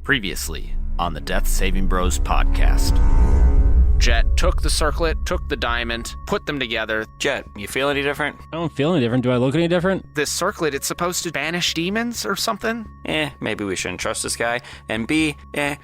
Previously on the Death Saving Bros podcast. Jet took the circlet, took the diamond, put them together. Jet, you feel any different? I don't feel any different. Do I look any different? This circlet, it's supposed to banish demons or something? Maybe we shouldn't trust this guy. And B,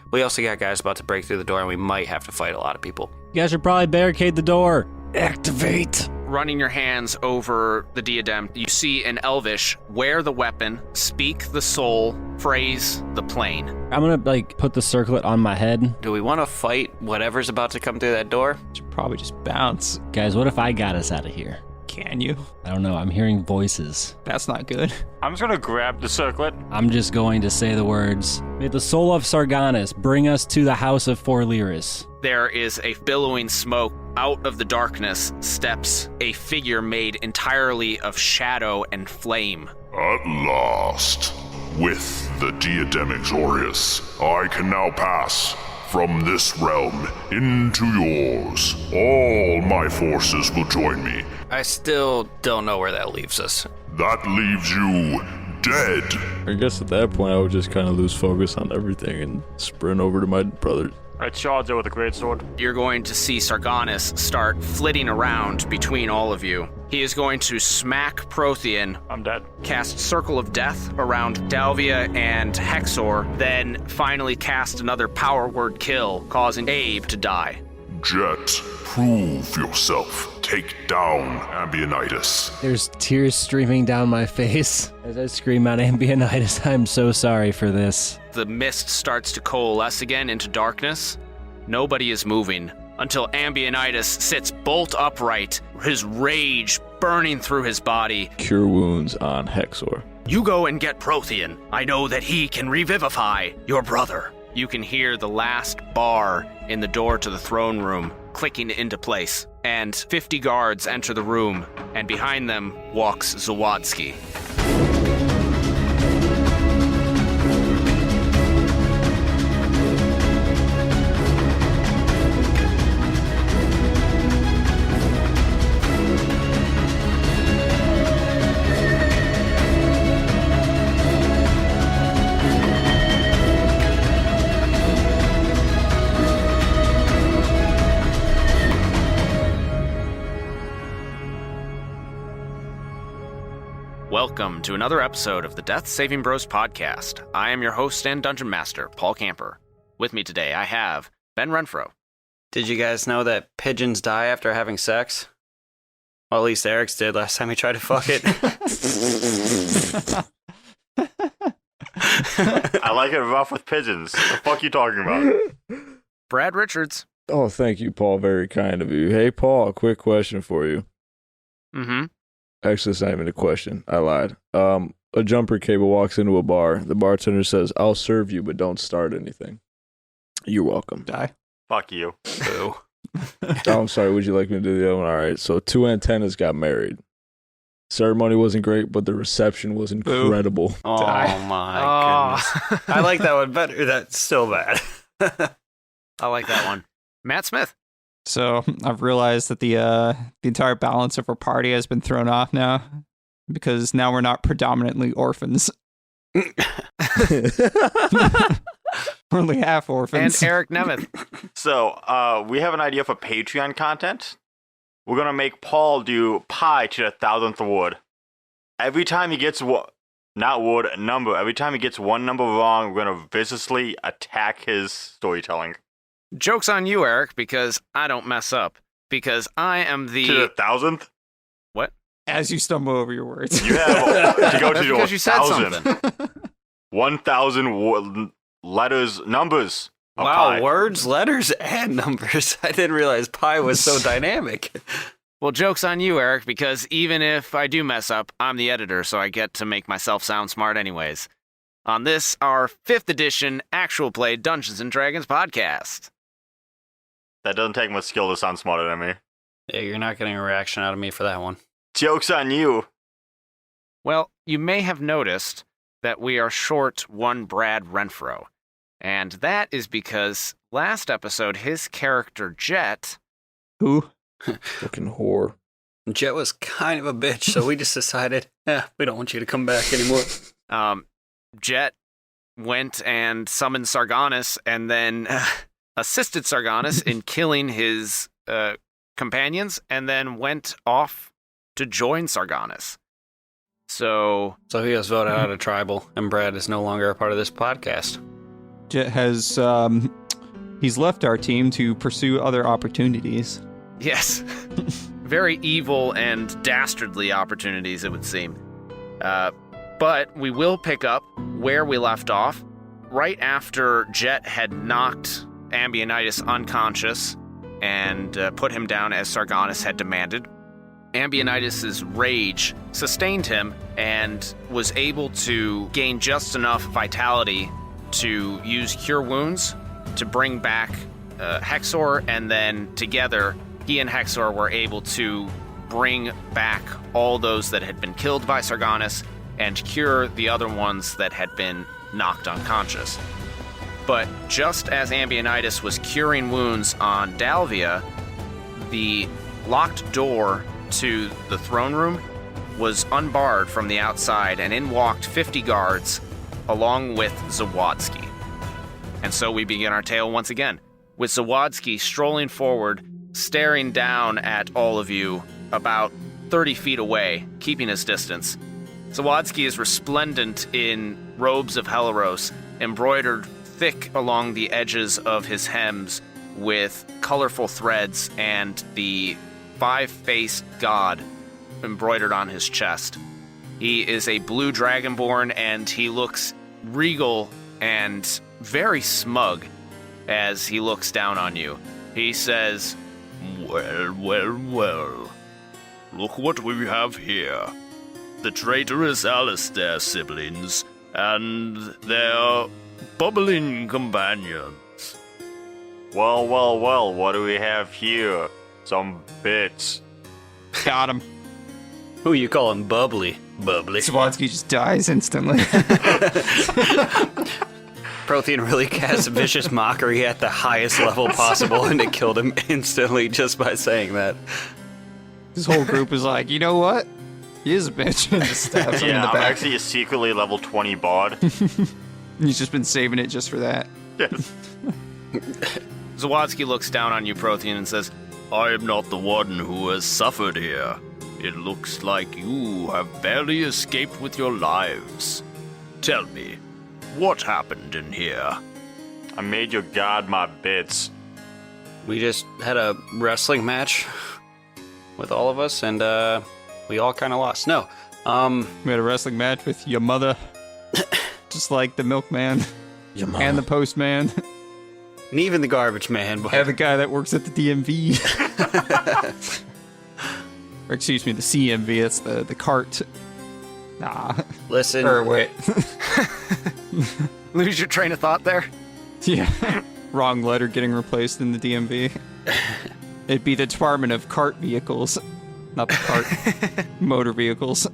we also got guys about to break through the door and we might have to fight a lot of people. You guys should probably barricade the door. Activate. Running your hands over the diadem, you see an Elvish wear the weapon, speak the soul, phrase the plane. I'm gonna, put the circlet on my head. Do we want to fight whatever's about to come through that door? Should probably just bounce. Guys, what if I got us out of here? Can you? I don't know. I'm hearing voices. That's not good. I'm just gonna grab the circlet. I'm just going to say the words, "May the soul of Sarganis bring us to the house of Forliris." There is a billowing smoke. Out of the darkness steps a figure made entirely of shadow and flame. At last, with the Diadem Exorius, I can now pass from this realm into yours. All my forces will join me. I still don't know where that leaves us. That leaves you dead. I guess at that point I would just kind of lose focus on everything and sprint over to my brothers. I charge it with a greatsword. You're going to see Sarganis start flitting around between all of you. He is going to smack Prothean, I'm dead. cast Circle of Death around Dalvia and Hexor, then finally cast another power word kill, causing Abe to die. Jet, prove yourself. Take down Ambionitis. There's tears streaming down my face as I scream out, "Ambionitis, I'm so sorry for this." The mist starts to coalesce again into darkness. Nobody is moving until Ambionitis sits bolt upright, his rage burning through his body. Cure wounds on Hexor. You go and get Prothean. I know that he can revivify your brother. You can hear the last bar in the door to the throne room clicking into place, and 50 guards enter the room, and behind them walks Zawadzki. Welcome to another episode of the Death Saving Bros podcast. I am your host and dungeon master, Paul Camper. With me today, I have Ben Renfro. Did you guys know that pigeons die after having sex? Well, at least Eric's did last time he tried to fuck it. I like it rough with pigeons. The fuck you talking about? Brad Richards. Oh, thank you, Paul. Very kind of you. Hey, Paul, a quick question for you. Mm-hmm. Actually, it's not even a question. I lied. A jumper cable walks into a bar. The bartender says, "I'll serve you, but don't start anything." You're welcome. Die. Fuck you. Boo. Oh, I'm sorry. Would you like me to do the other one? All right. So 2 antennas got married. Ceremony wasn't great, but the reception was incredible. Oh Die. my goodness. I like that one better. That's still bad. I like that one. Matt Smith. So I've realized that the entire balance of our party has been thrown off now, because now we're not predominantly orphans. We're only half orphans. And Eric Nemeth. So, we have an idea for Patreon content. We're gonna make Paul do pi to the 1,000th wood. Every time he gets number. Every time he gets one number wrong, we're gonna viciously attack his storytelling. Joke's on you, Eric, because I don't mess up. Because I am To the the... 1,000th? What? As you stumble over your words. You have to go That's to your because you said 1,000. something. 1,000 letters, numbers. of Wow, pi. words, letters, and numbers. I didn't realize pi was so dynamic. Well, joke's on you, Eric, because even if I do mess up, I'm the editor, so I get to make myself sound smart anyways. On this, our 5th edition actual play Dungeons & Dragons podcast. That doesn't take much skill to sound smarter than me. Yeah, you're not getting a reaction out of me for that one. Joke's on you. Well, you may have noticed that we are short one Brad Renfro, and that is because last episode, his character Jet... Who? Fucking whore. Jet was kind of a bitch, so we just decided, we don't want you to come back anymore. Jet went and summoned Sargonis and then assisted Sargonis in killing his companions and then went off to join Sargonis. So he was voted out of tribal, and Brad is no longer a part of this podcast. Jet has, he's left our team to pursue other opportunities. yes, very evil and dastardly opportunities, it would seem. But we will pick up where we left off. Right after Jet had knocked Ambionitis unconscious and put him down as Sargonis had demanded, Ambionitis' rage sustained him and was able to gain just enough vitality to use Cure Wounds to bring back Hexor, and then together he and Hexor were able to bring back all those that had been killed by Sargonis and cure the other ones that had been knocked unconscious. But just as Ambionitis was curing wounds on Dalvia, the locked door to the throne room was unbarred from the outside, and in walked 50 guards along with Zawadzki. And so we begin our tale once again, with Zawadzki strolling forward, staring down at all of you about 30 feet away, keeping his distance. Zawadzki is resplendent in robes of Helaros, embroidered thick along the edges of his hems with colorful threads and the five-faced god embroidered on his chest. He is a blue dragonborn, and he looks regal and very smug as he looks down on you. He says, Well. Look what we have here. The traitorous Alistair siblings and their bubbling companions. Well, what do we have here? Some bits. Got him. Who you calling bubbly? Bubbly. Zawadzki just dies instantly. Prothean really cast vicious mockery at the highest level possible, and it killed him instantly just by saying that. This whole group is like, you know what? He is a bitch. And just stabs him in Yeah, the I'm back. actually a secretly level 20 bard. He's just been saving it just for that. Yes. Zawadzki looks down on you, Prothean, and says, I am not the one who has suffered here. It looks like you have barely escaped with your lives. Tell me, what happened in here? I made your god my bits. We just had a wrestling match with all of us, and we all kind of lost. No, We had a wrestling match with your mother. Just like the milkman Your mom. and the postman and even the garbage man. But and the guy that works at the DMV. Or excuse me, the CMV. That's the cart. Nah. listen, Or wait. Lose your train of thought there? Yeah. Wrong letter getting replaced in the DMV. It'd be the Department of Cart Vehicles, not the cart motor vehicles.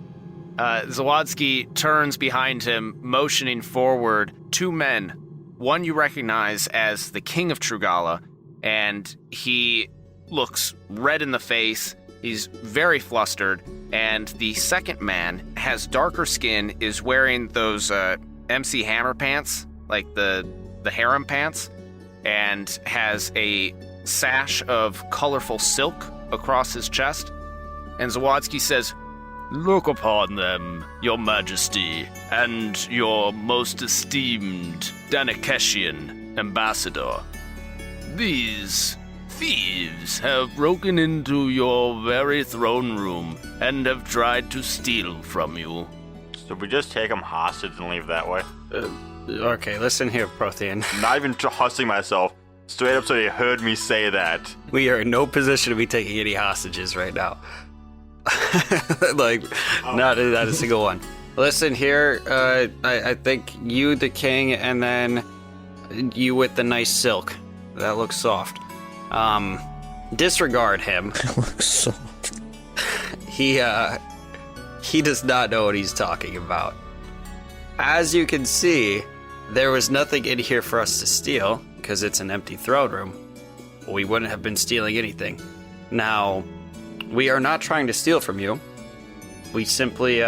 Zawadzki turns behind him, motioning forward. Two men. One you recognize as the King of Trugala, and he looks red in the face. He's very flustered. And the second man has darker skin, is wearing those MC Hammer pants, like the harem pants, and has a sash of colorful silk across his chest. And Zawadzki says, Look upon them, your majesty, and your most esteemed Danikeshian ambassador. These thieves have broken into your very throne room and have tried to steal from you. So we just take them hostage and leave that way? okay, listen here, Prothean. Not even hustling myself. Straight up so they heard me say that. We are in no position to be taking any hostages right now. Like, not a single one. Listen here, I think you, the king, and then you with the nice silk. That looks soft. Disregard him. Looks soft. He does not know what he's talking about. As you can see, there was nothing in here for us to steal, because it's an empty throne room. We wouldn't have been stealing anything. Now, we are not trying to steal from you. We simply,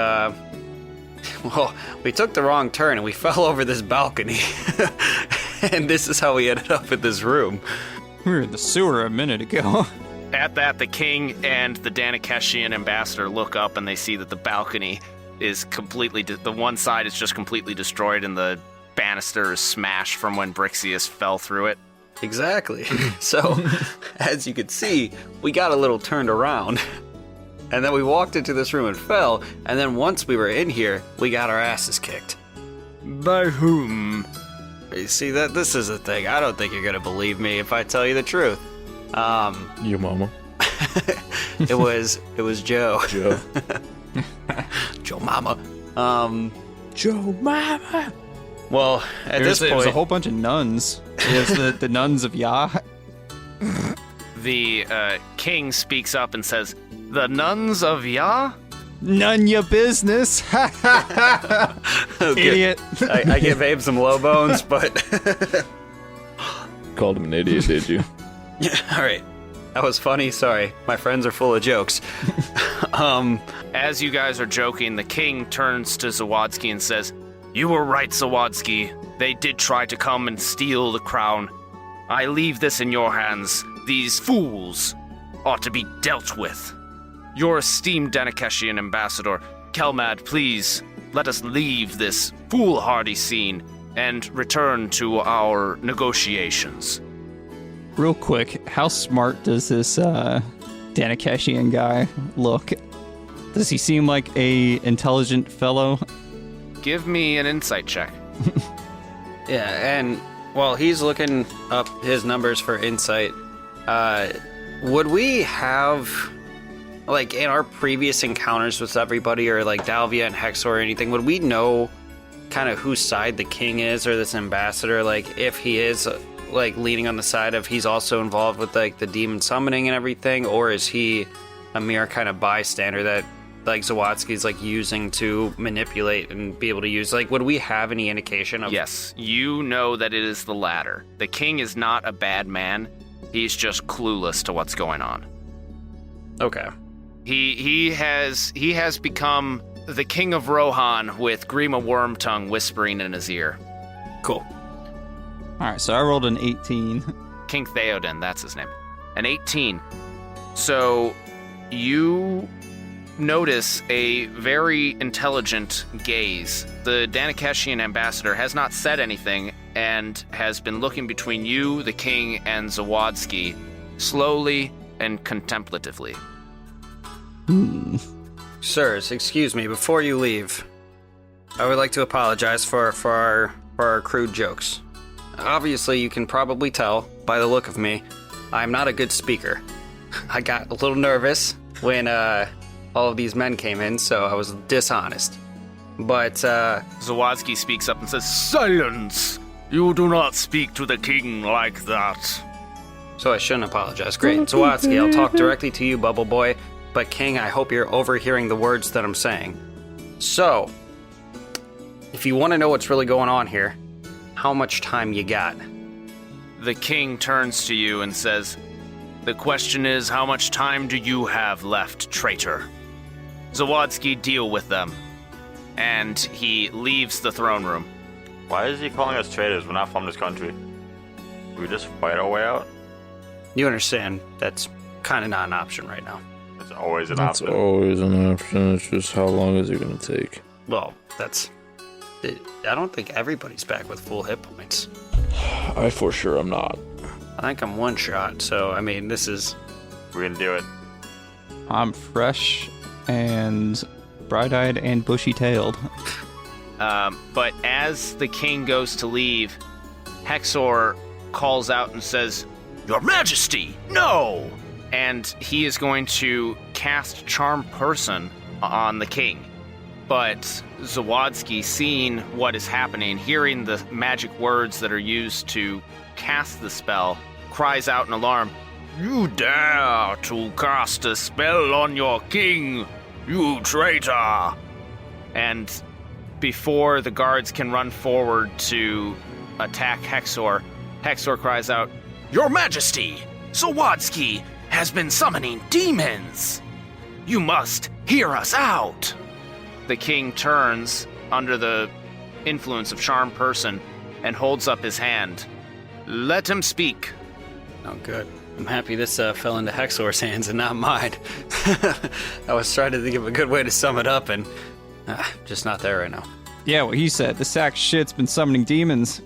Well, we took the wrong turn and we fell over this balcony. And this is how we ended up in this room. We were in the sewer a minute ago. At that, the king and the Danakeshian ambassador look up and they see that the balcony is completely... the one side is just completely destroyed and the banister is smashed from when Brixius fell through it. Exactly. So, as you could see, we got a little turned around. And then we walked into this room and fell. And then once we were in here, we got our asses kicked. By whom? You see, this is the thing. I don't think you're going to believe me if I tell you the truth. Your mama. It was Joe. Joe. Joe Mama. Joe Mama. Well, at It this was point... a whole bunch of nuns. It was the nuns of Yah. The king speaks up and says, "The nuns of Yah?" None your business. Idiot. I give Abe some low bones, but... Called him an idiot, did you? All right. That was funny. Sorry. My friends are full of jokes. As you guys are joking, the king turns to Zawadsky and says, "You were right, Zawadsky. They did try to come and steal the crown. I leave this in your hands. These fools ought to be dealt with. Your esteemed Danakeshian ambassador, Kelmad, please let us leave this foolhardy scene and return to our negotiations." Real quick, how smart does this Danakeshian guy look? Does he seem like a intelligent fellow? Give me an insight check. Yeah, and while he's looking up his numbers for insight, would we have, like, in our previous encounters with everybody, or like Dalvia and Hexor or anything, would we know kind of whose side the king is, or this ambassador, like, if he is, like, leaning on the side of he's also involved with, like, the demon summoning and everything, or is he a mere kind of bystander that, like, Zawadsky's, like, using to manipulate and be able to use? Like, would we have any indication of... Yes, you know that it is the latter. The king is not a bad man. He's just clueless to what's going on. Okay. He has become the king of Rohan with Grima Wormtongue whispering in his ear. Cool. Alright, so I rolled an 18. King Theoden, that's his name. An 18. So you notice a very intelligent gaze. The Danakeshian ambassador has not said anything and has been looking between you, the king, and Zawadsky slowly and contemplatively. Sirs, excuse me, before you leave, I would like to apologize for our crude jokes. Obviously, you can probably tell by the look of me, I'm not a good speaker. I got a little nervous when all of these men came in, so I was dishonest. But Zawadsky speaks up and says, "Silence! You do not speak to the king like that." so I shouldn't apologize. Great. Zawadsky, I'll talk directly to you, Bubble Boy. But King, I hope you're overhearing the words that I'm saying. So, if you want to know what's really going on here, how much time you got? The king turns to you and says, "The question is, how much time do you have left, traitor?" Zawadsky, deal with them. And he leaves the throne room. Why is he calling us traitors? We're not from this country. We just fight our way out. You understand, that's kind of not an option right now. It's always an That's option. always an option. It's just how long is it going to take? Well, I don't think everybody's back with full hit points. I for sure am not. I think I'm one shot, so, I mean, this is... We can do it. I'm fresh and bright-eyed and bushy-tailed. But as the king goes to leave, Hexor calls out and says, "Your Majesty, no!" And he is going to cast Charm Person on the king. But Zawadsky, seeing what is happening, hearing the magic words that are used to cast the spell, cries out in alarm, "You dare to cast a spell on your king, you traitor!" And before the guards can run forward to attack Hexor, Hexor cries out, "Your Majesty, Zawadsky has been summoning demons! You must hear us out!" The king turns under the influence of charmed person and holds up his hand. Let him speak. Oh, good. I'm happy this fell into Hexor's hands and not mine. I was trying to think of a good way to sum it up, and just not there right now. Yeah, what he said. The sack shit's been summoning demons.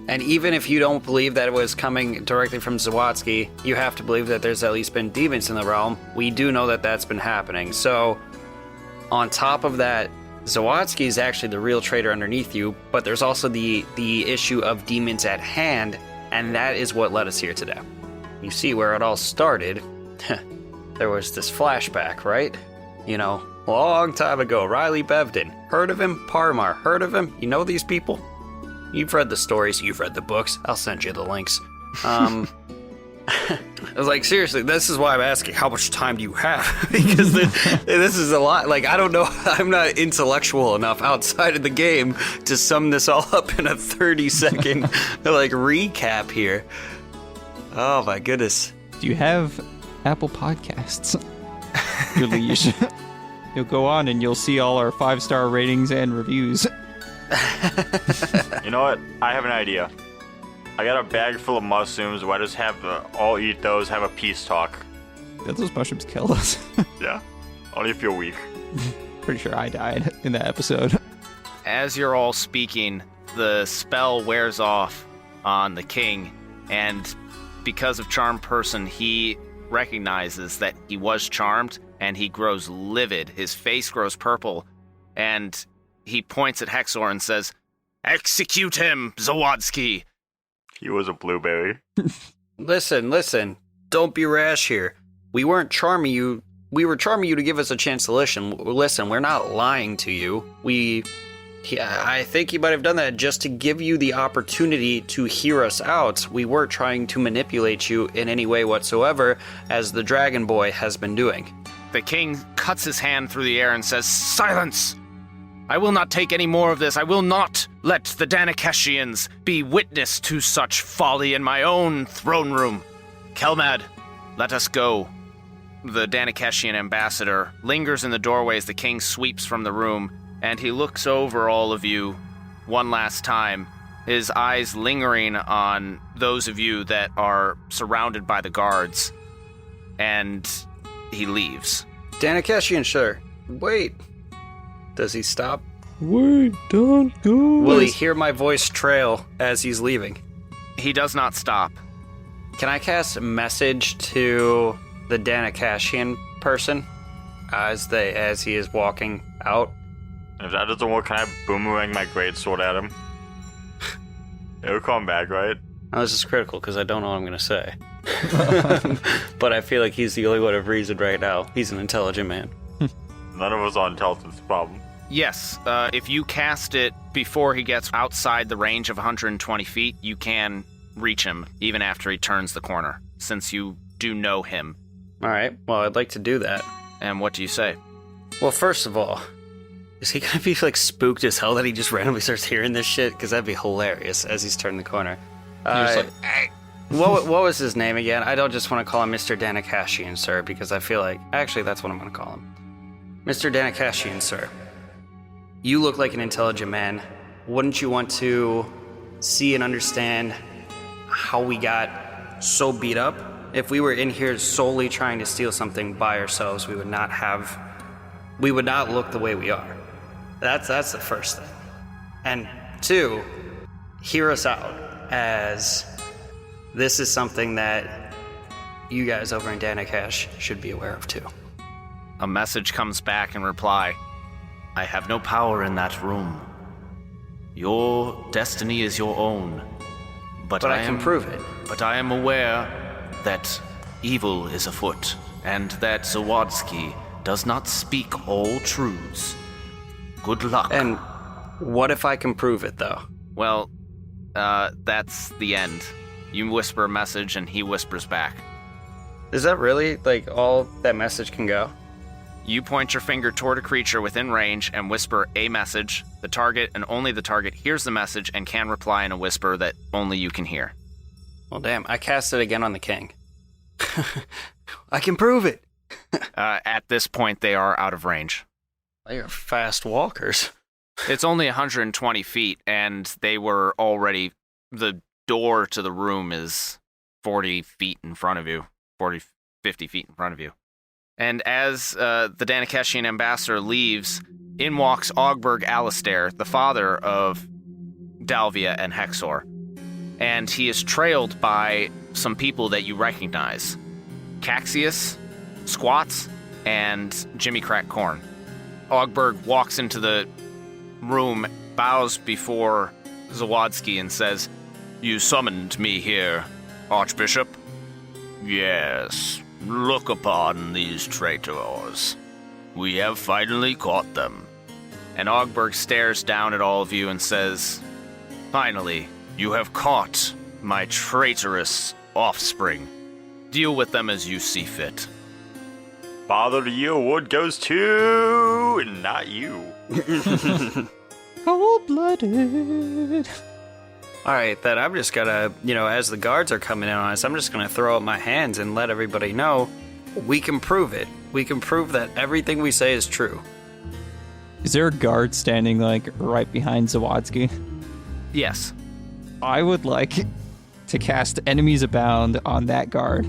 And even if you don't believe that it was coming directly from Zawadzki, you have to believe that there's at least been demons in the realm. We do know that that's been happening. So, on top of that, Zawadzki is actually the real traitor underneath you, but there's also the issue of demons at hand, and that is what led us here today. You see where it all started. There was this flashback, right? You know, a long time ago, Riley Bevden. Heard of him? Parmar. Heard of him? You know these people? You've read the stories, you've read the books. I'll send you the links. I was like, seriously, this is why I'm asking, how much time do you have? Because this is a lot. Like, I don't know, I'm not intellectual enough outside of the game to sum this all up in a 30-second, like, recap here. Oh, my goodness. Do you have Apple Podcasts? Your liege. You'll go on and you'll see all our 5-star ratings and reviews. You know what? I have an idea. I got a bag full of mushrooms. Why just all eat those, have a peace talk? Those mushrooms killed us. Yeah. Only if you're weak. Pretty sure I died in that episode. As you're all speaking, the spell wears off on the king, and because of charmed person, he recognizes that he was charmed, and he grows livid. His face grows purple, and he points at Hexor and says, "Execute him, Zawadzki!" He was a blueberry. Listen. Don't be rash here. We weren't charming you. We were charming you to give us a chance to listen. Listen, we're not lying to you. I think you might have done that just to give you the opportunity to hear us out. We weren't trying to manipulate you in any way whatsoever, as the Dragon Boy has been doing. The king cuts his hand through the air and says, "Silence! I will not take any more of this. I will not let the Danakeshians be witness to such folly in my own throne room. Kelmad, let us go." The Danakeshian ambassador lingers in the doorway as the king sweeps from the room, and he looks over all of you one last time, his eyes lingering on those of you that are surrounded by the guards, and he leaves. Danakeshian, sure. Wait. Does he stop? Wait, don't go. Will he hear my voice trail as he's leaving? He does not stop. Can I cast a message to the Danakeshian person as he is walking out? If that doesn't work, can I boomerang my greatsword at him? It'll come back, right? Oh, this is critical because I don't know what I'm going to say. But I feel like he's the only one of reason right now. He's an intelligent man. None of us are intelligence problem. Yes, if you cast it before he gets outside the range of 120 feet, you can reach him even after he turns the corner, since you do know him. All right, well, I'd like to do that. And what do you say? Well, first of all, is he gonna be like spooked as hell that he just randomly starts hearing this shit? Because that'd be hilarious as he's turning the corner. What was his name again? I don't just want to call him Mr. Danakeshian, sir, because I feel like actually that's what I'm gonna call him. Mr. Danakeshian, sir. You look like an intelligent man. Wouldn't you want to see and understand how we got so beat up? If we were in here solely trying to steal something by ourselves, we would not look the way we are. That's the first thing. And two, hear us out, as this is something that you guys over in Danakesh should be aware of too. A message comes back in reply. "I have no power in that room. Your destiny is your own. But I can prove it. But I am aware that evil is afoot, and that Zawadzki does not speak all truths. Good luck." And what if I can prove it, though? Well, that's the end. You whisper a message, and he whispers back. Is that really, like, all that message can go? You point your finger toward a creature within range and whisper a message. The target, and only the target, hears the message and can reply in a whisper that only you can hear. Well, damn, I cast it again on the king. I can prove it. At this point, they are out of range. They are fast walkers. It's only 120 feet, and they were already... The door to the room is 40 feet in front of you. 50 feet in front of you. And as the Danakeshian ambassador leaves, in walks Ogberg Alistair, the father of Dalvia and Hexor. And he is trailed by some people that you recognize. Caxius, Squats, and Jimmy Crack Corn. Ogberg walks into the room, bows before Zawadzki and says, "You summoned me here, Archbishop?" "Yes. Look upon these traitors. We have finally caught them." And Ogberg stares down at all of you and says, "Finally, you have caught my traitorous offspring. Deal with them as you see fit." Father, the award goes to... not you. Cold-blooded. All right, then I'm just gonna, as the guards are coming in on us, I'm just gonna throw up my hands and let everybody know we can prove it. We can prove that everything we say is true. Is there a guard standing, right behind Zawadzki? Yes. I would like to cast Enemies Abound on that guard.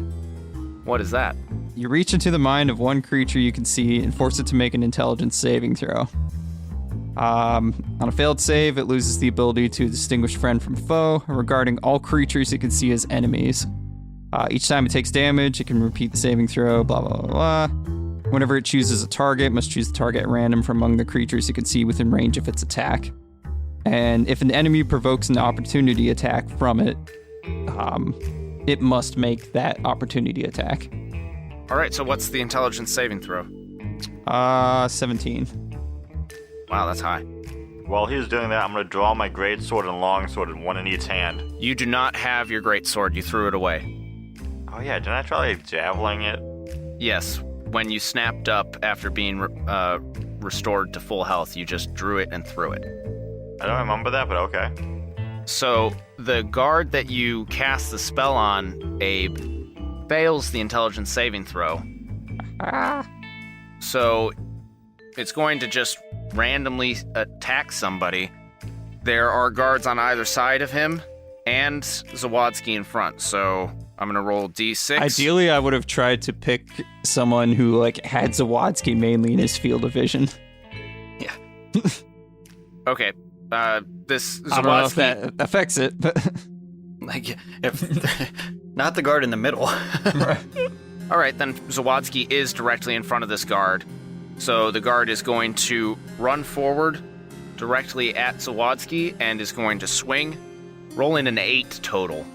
What is that? You reach into the mind of one creature you can see and force it to make an intelligence saving throw. On a failed save, it loses the ability to distinguish friend from foe, regarding all creatures it can see as enemies. Each time it takes damage, it can repeat the saving throw, blah, blah, blah, blah. Whenever it chooses a target, it must choose the target at random from among the creatures it can see within range of its attack. And if an enemy provokes an opportunity attack from it, it must make that opportunity attack. All right, so what's the intelligence saving throw? 17. Wow, that's high. While he's doing that, I'm going to draw my great sword and long sword, one in each hand. You do not have your great sword. You threw it away. Oh yeah, didn't I try javeling it? Yes, when you snapped up after being restored to full health, you just drew it and threw it. I don't remember that, but okay. So the guard that you cast the spell on, Abe, fails the intelligence saving throw. So it's going to just randomly attack somebody. There are guards on either side of him and Zawadzki in front, so I'm going to roll D6. Ideally, I would have tried to pick someone who had Zawadzki mainly in his field of vision. Yeah. Okay. This Zawadzki... I don't know if that affects it, but... if not the guard in the middle. All right, then Zawadzki is directly in front of this guard. So the guard is going to run forward directly at Zawadzki and is going to swing, rolling an 8 total.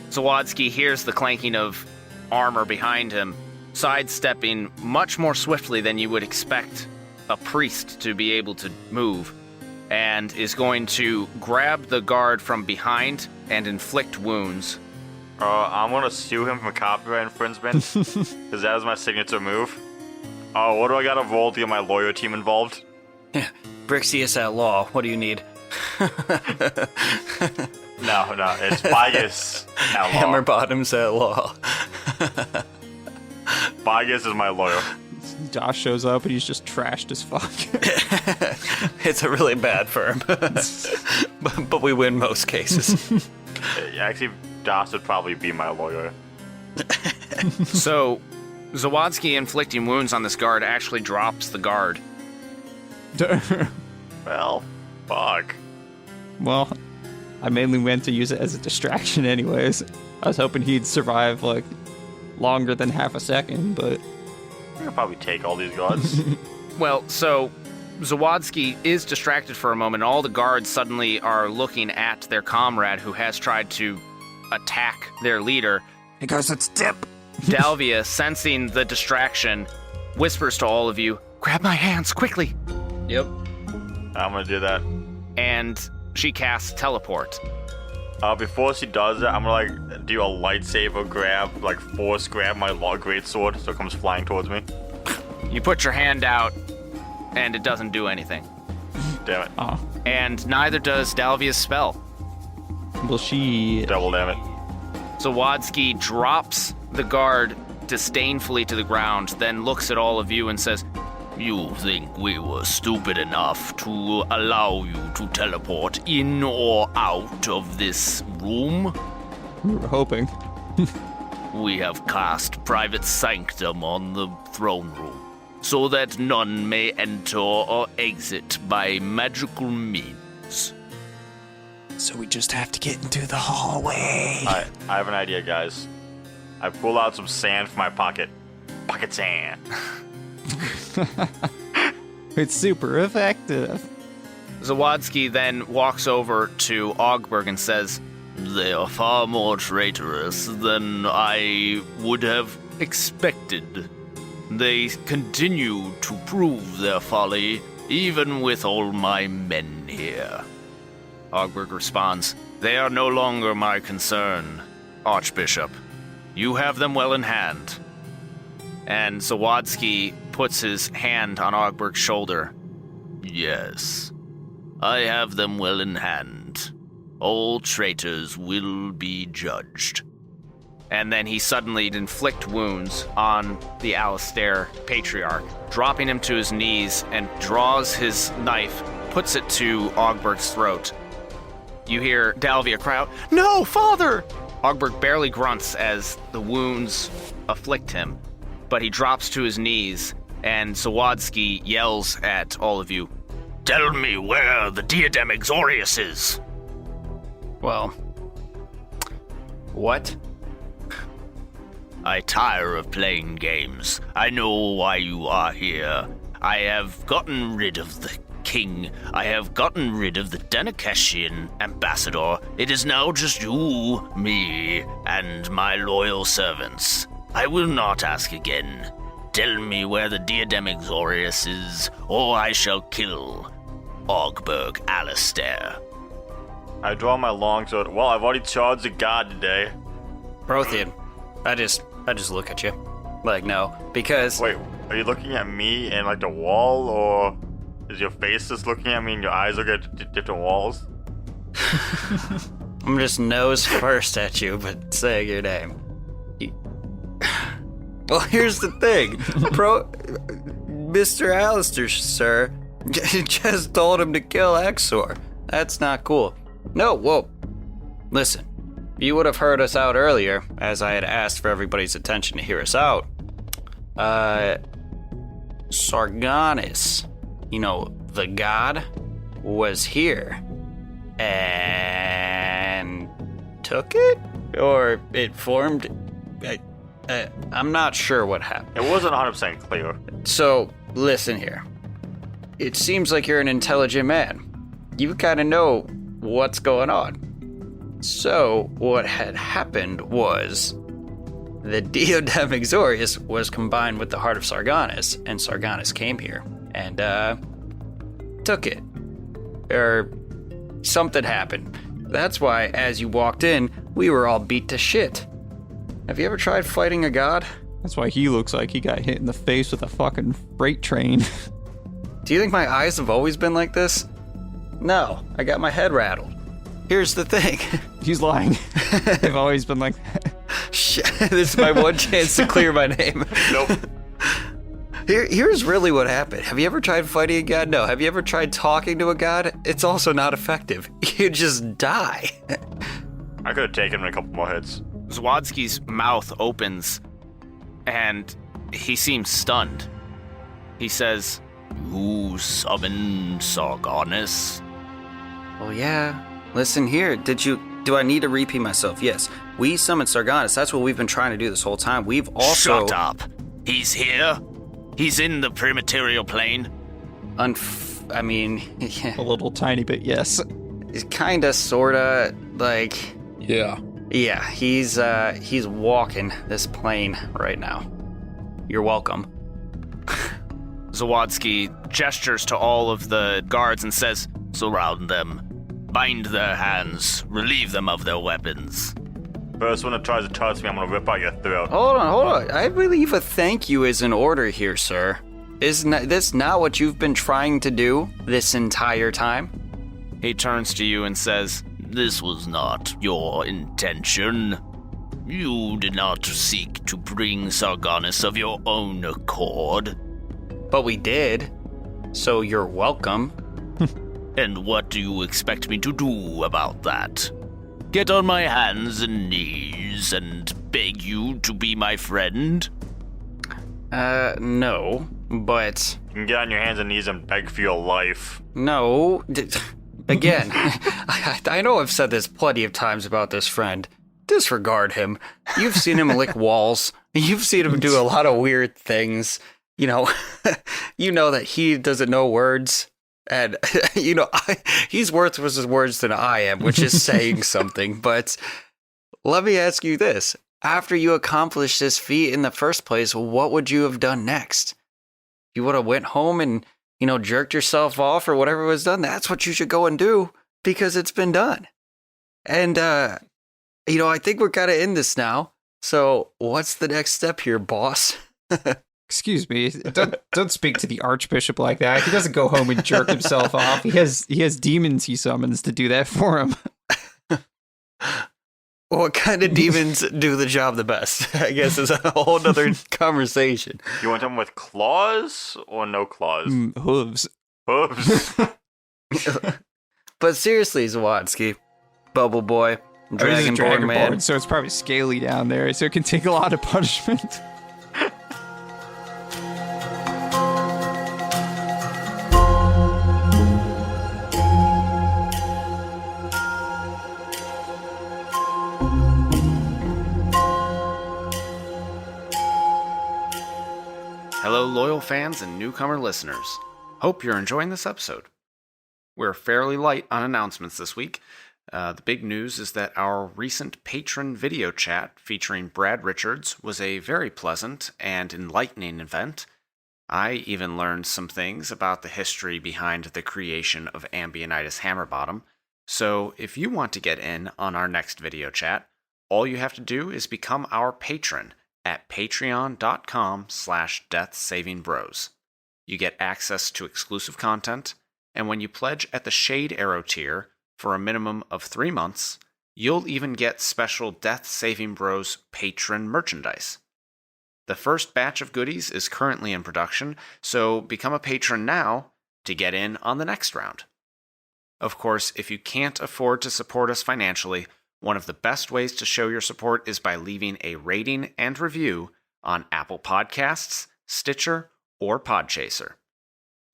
Zawadzki hears the clanking of armor behind him, sidestepping much more swiftly than you would expect a priest to be able to move, and is going to grab the guard from behind and inflict wounds. I'm going to sue him for copyright infringement, because that was my signature move. Oh, what do I got to roll to get my lawyer team involved? Brixius at law, what do you need? No, it's bias at law. Hammer bottoms at law. Bias is my lawyer. Josh shows up and he's just trashed as fuck. It's a really bad firm. but we win most cases. Actually, Das would probably be my lawyer. So, Zawadzki inflicting wounds on this guard actually drops the guard. Well, fuck. Well, I mainly meant to use it as a distraction anyways. I was hoping he'd survive, longer than half a second, but... I could probably take all these guards. Well, so Zawadzki is distracted for a moment. All the guards suddenly are looking at their comrade who has tried to attack their leader. Hey guys, let's dip! Dalvia, sensing the distraction, whispers to all of you, "Grab my hands, quickly!" Yep. I'm going to do that. And she casts teleport. Before she does that, I'm going to do a lightsaber grab, force grab my great sword so it comes flying towards me. You put your hand out, and it doesn't do anything. Damn it. Oh. And neither does Dalvia's spell. Well, she... Double damn it. Zawadzki drops the guard disdainfully to the ground, then looks at all of you and says, You think we were stupid enough to allow you to teleport in or out of this room? We were hoping. We have cast Private Sanctum on the throne room, so that none may enter or exit by magical means. So we just have to get into the hallway. I have an idea, guys. I pull out some sand from my pocket. Pocket sand. It's super effective. Zawadzki then walks over to Ogberg and says, "They are far more traitorous than I would have expected. They continue to prove their folly, even with all my men here." Ogberg responds, "They are no longer my concern, Archbishop. You have them well in hand." And Zawadzki puts his hand on Ogberg's shoulder. "Yes, I have them well in hand. All traitors will be judged." And then he suddenly inflict wounds on the Alistair Patriarch, dropping him to his knees and draws his knife, puts it to Ogberg's throat. You hear Dalvia cry out, "No, father!" Ogberg barely grunts as the wounds afflict him, but he drops to his knees, and Zawadzki yells at all of you, "Tell me where the diadem Exorius is." Well, what? I tire of playing games. I know why you are here. I have gotten rid of the king. I have gotten rid of the Danakeshian ambassador. It is now just you, me, and my loyal servants. I will not ask again. Tell me where the diadem Exorius is, or I shall kill Ogberg Alistair. I draw my longsword. Well, I've already charged the god today. Prothean, I just look at you. Like, no. Because... Wait, are you looking at me and like the wall, or is your face just looking at me and your eyes look at different walls? I'm just nose first at you, but saying your name. Well, here's the thing. Mr. Alistair, sir, just told him to kill Exor. That's not cool. No, whoa. Listen, you would have heard us out earlier, as I had asked for everybody's attention to hear us out. Sargonis, you know, the god, was here. And took it? Or it formed... I'm not sure what happened. It wasn't 100% clear. So, listen here. It seems like you're an intelligent man. You kind of know what's going on. So, what had happened was the diadem Exorius was combined with the heart of Sargonis, and Sargonis came here and took it. Or something happened. That's why, as you walked in, we were all beat to shit. Have you ever tried fighting a god? That's why he looks like he got hit in the face with a fucking freight train. Do you think my eyes have always been like this? No, I got my head rattled. Here's the thing. He's lying. They've always been like that. Shit, this is my one chance to clear my name. Nope. Here's really what happened. Have you ever tried fighting a god? No. Have you ever tried talking to a god? It's also not effective. You just die. I could have taken him a couple more hits. Zawadzki's mouth opens, and he seems stunned. He says, "You summoned Sargonis?" Well, yeah. Listen here. Do I need to repeat myself? Yes. We summoned Sargonis. That's what we've been trying to do this whole time. We've also... Shut up. He's here? He's in the prematerial plane? I mean... A little tiny bit, yes. It's kinda, sorta, like... Yeah. Yeah, he's walking this plane right now. You're welcome. Zawadzki gestures to all of the guards and says, "Surround them. Bind their hands. Relieve them of their weapons." First one that tries to touch me, I'm gonna rip out your throat. Hold on. I believe a thank you is in order here, sir. Isn't this not what you've been trying to do this entire time? He turns to you and says, "This was not your intention. You did not seek to bring Sargonis of your own accord." but we did. So you're welcome. And what do you expect me to do about that? Get on my hands and knees and beg you to be my friend? No, but... You can get on your hands and knees and beg for your life. No. Again, I know I've said this plenty of times about this friend. Disregard him. You've seen him lick walls. You've seen him do a lot of weird things. You know that he doesn't know words. And, he's worth his words than I am, which is saying something. But let me ask you this. After you accomplished this feat in the first place, what would you have done next? You would have went home and, jerked yourself off or whatever was done. That's what you should go and do because it's been done. And, I think we're kind of in this now. So what's the next step here, boss? Excuse me. Don't speak to the Archbishop like that. He doesn't go home and jerk himself off. He has demons he summons to do that for him. What kind of demons do the job the best? I guess is a whole nother conversation. You want them with claws or no claws? Hooves. Hooves. But seriously, Zawadzki, Bubble Boy, Dragonborn man. So it's probably scaly down there, so it can take a lot of punishment. Hello, loyal fans and newcomer listeners. Hope you're enjoying this episode. We're fairly light on announcements this week. The big news is that our recent patron video chat featuring Brad Richards was a very pleasant and enlightening event. I even learned some things about the history behind the creation of Ambionitis Hammerbottom. So if you want to get in on our next video chat, all you have to do is become our patron at patreon.com/deathsavingbros. You get access to exclusive content, and when you pledge at the Shade Arrow tier for a minimum of 3 months, you'll even get special Death Saving Bros patron merchandise. The first batch of goodies is currently in production, so become a patron now to get in on the next round. Of course, if you can't afford to support us financially, one of the best ways to show your support is by leaving a rating and review on Apple Podcasts, Stitcher, or Podchaser.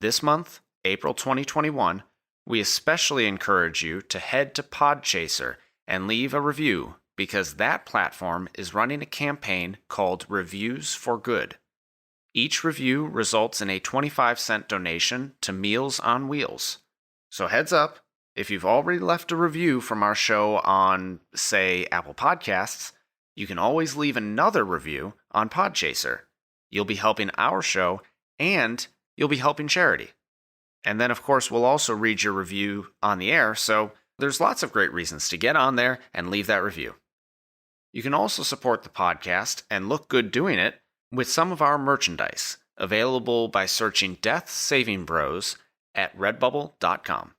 This month, April 2021, we especially encourage you to head to Podchaser and leave a review because that platform is running a campaign called Reviews for Good. Each review results in a 25-cent donation to Meals on Wheels. So heads up, if you've already left a review from our show on, say, Apple Podcasts, you can always leave another review on Podchaser. You'll be helping our show, and you'll be helping charity. And then, of course, we'll also read your review on the air, so there's lots of great reasons to get on there and leave that review. You can also support the podcast and look good doing it with some of our merchandise, available by searching Death Saving Bros at redbubble.com.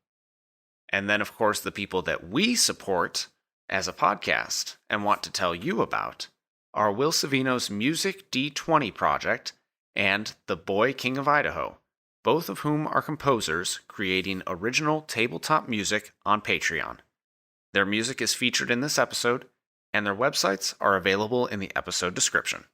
And then, of course, the people that we support as a podcast and want to tell you about are Will Savino's Music D20 project and The Boy King of Idaho, both of whom are composers creating original tabletop music on Patreon. Their music is featured in this episode, and their websites are available in the episode description.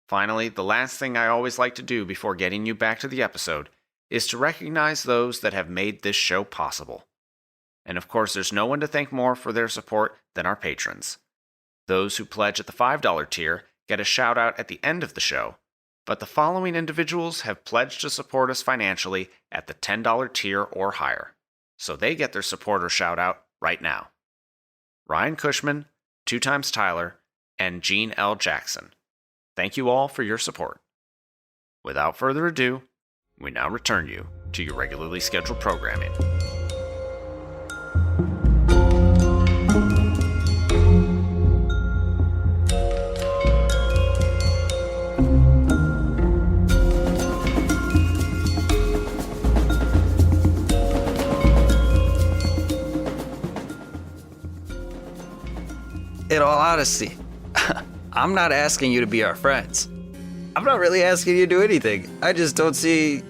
Finally, the last thing I always like to do before getting you back to the episode is to recognize those that have made this show possible. And of course, there's no one to thank more for their support than our patrons. Those who pledge at the $5 tier get a shout out at the end of the show, but the following individuals have pledged to support us financially at the $10 tier or higher, so they get their supporter shout out right now. Ryan Cushman, 2x Tyler, and Gene L. Jackson. Thank you all for your support. Without further ado, we now return you to your regularly scheduled programming. In all honesty, I'm not asking you to be our friends. I'm not really asking you to do anything. I just don't see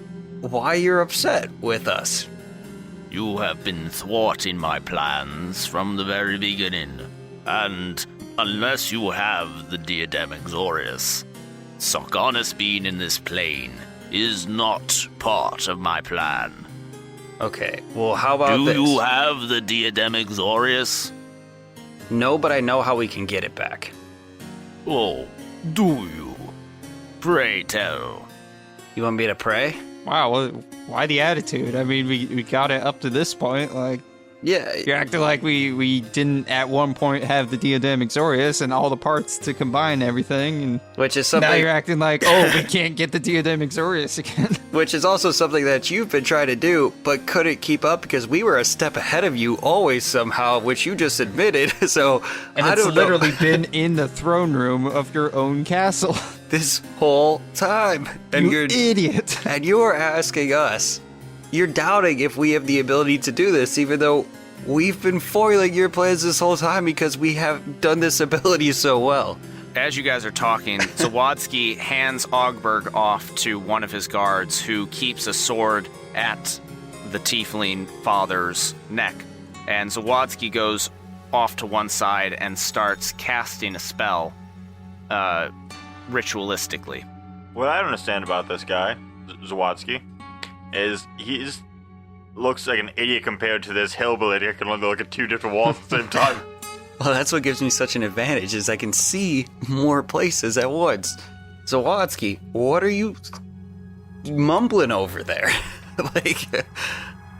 why you're upset with us. You have been thwarting my plans from the very beginning, and unless you have the diadem Exorius, Sargonus being in this plane is not part of my plan. Okay, well, how about this? Do you have the diadem Exorius? No, but I know how we can get it back. Oh, do you? Pray tell. You want me to pray? Wow, why the attitude? I mean, we got it up to this point. Like, Yeah. you're acting like we didn't at one point have the Diadem Exorius and all the parts to combine everything, and Which is now something. you're acting like, oh, we can't get the Diadem Exorius again. Which is also something that you've been trying to do, but couldn't keep up because we were a step ahead of you always somehow, which you just admitted. So And I it's don't literally know. been in the throne room of your own castle. This whole time, and You idiot. and you're asking us. You're doubting if we have the ability to do this, even though we've been foiling your plans this whole time because we have done this ability so well. As you guys are talking, Zawadsky hands Ogberg off to one of his guards who keeps a sword at the tiefling father's neck. And Zawadsky goes off to one side and starts casting a spell ritualistically. What I don't understand about this guy, Zawadsky, is he's looks like an idiot compared to this hillbilly that can only look at two different walls at the same time. Well, that's what gives me such an advantage, is I can see more places at once. Zawadsky, what are you mumbling over there?